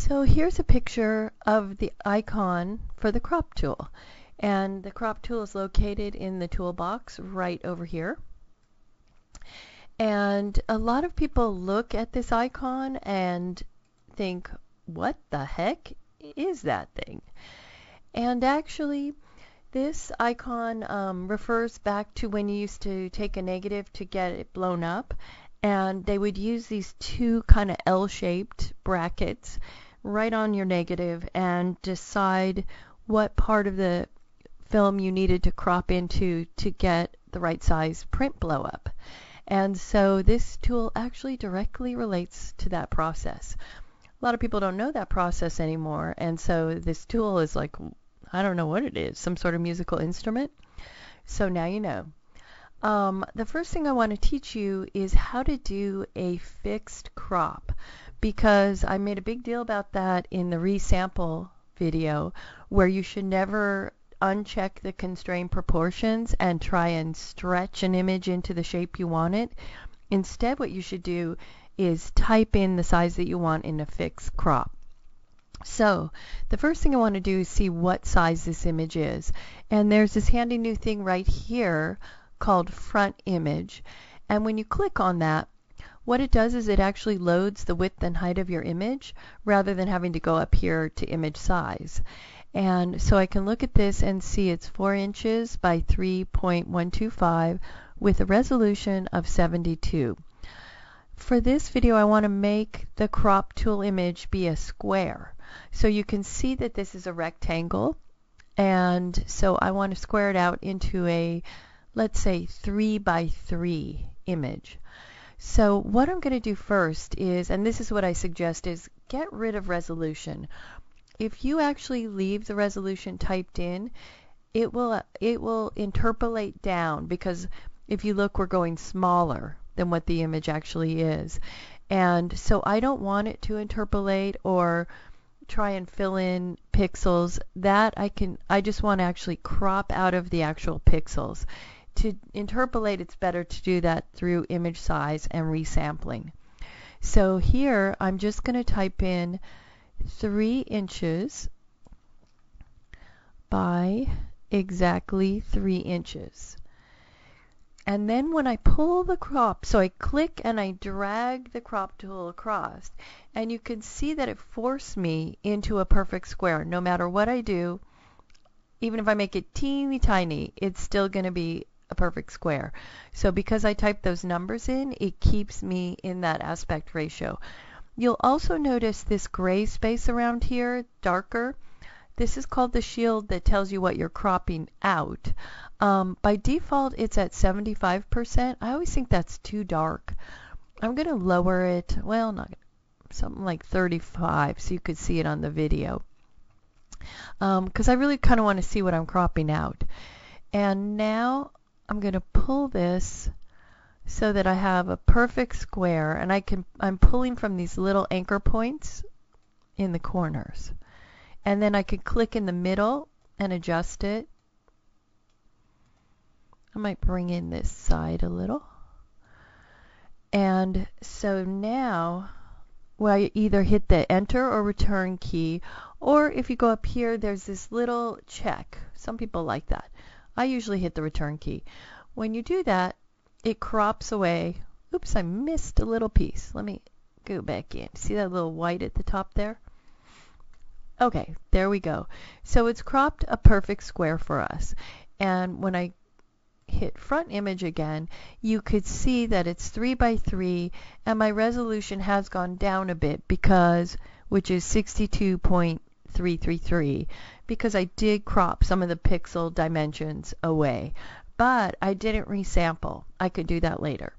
So here's a picture of the icon for the crop tool. And the crop tool is located in the toolbox right over here. And a lot of people look at this icon and think, what the heck is that thing? And actually, this icon refers back to when you used to take a negative to get it blown up. And they would use these two kind of L-shaped brackets right on your negative and decide what part of the film you needed to crop into to get the right size print blow up. And so this tool actually directly relates to that process. A lot of people don't know that process anymore, and so this tool is like, I don't know what it is, some sort of musical instrument. So now you know. The first thing I want to teach you is how to do a fixed crop, because I made a big deal about that in the resample video, where you should never uncheck the constrained proportions and try and stretch an image into the shape you want it. Instead, what you should do is type in the size that you want in a fixed crop. So the first thing I want to do is see what size this image is. And there's this handy new thing right here called front image. And when you click on that, what it does is it actually loads the width and height of your image rather than having to go up here to image size. And so I can look at this and see it's 4 inches by 3.125 with a resolution of 72. For this video, I want to make the crop tool image be a square. So you can see that this is a rectangle, and so I want to square it out into a, let's say, 3 by 3 image. So what I'm going to do first is, and this is what I suggest, is get rid of resolution. If you actually leave the resolution typed in, it will interpolate down, because if you look, we're going smaller than what the image actually is. And so I don't want it to interpolate or try and fill in pixels. That I just want to actually crop out of the actual pixels. To interpolate, it's better to do that through image size and resampling. So here I'm just going to type in 3 inches by exactly 3 inches. And then when I pull the crop, so I click and I drag the crop tool across, and you can see that it forced me into a perfect square. No matter what I do, even if I make it teeny tiny, it's still going to be a perfect square. So because I typed those numbers in, it keeps me in that aspect ratio. You'll also notice this gray space around here, darker. This is called the shield that tells you what you're cropping out. By default, it's at 75%. I always think that's too dark. I'm going to lower it, well, not something like 35, so you could see it on the video. Because I really kind of want to see what I'm cropping out. And now I'm going to pull this so that I have a perfect square, and I'm pulling from these little anchor points in the corners. And then I could click in the middle and adjust it. I might bring in this side a little. And so now, well, I either hit the enter or return key, or if you go up here, there's this little check. Some people like that. I usually hit the return key. When you do that, it crops away. Oops, I missed a little piece. Let me go back in. See that little white at the top there? Okay, there we go. So it's cropped a perfect square for us. And when I hit front image again, you could see that it's 3 by 3, and my resolution has gone down a bit, because, which is 62.333, because I did crop some of the pixel dimensions away. But I didn't resample. I could do that later.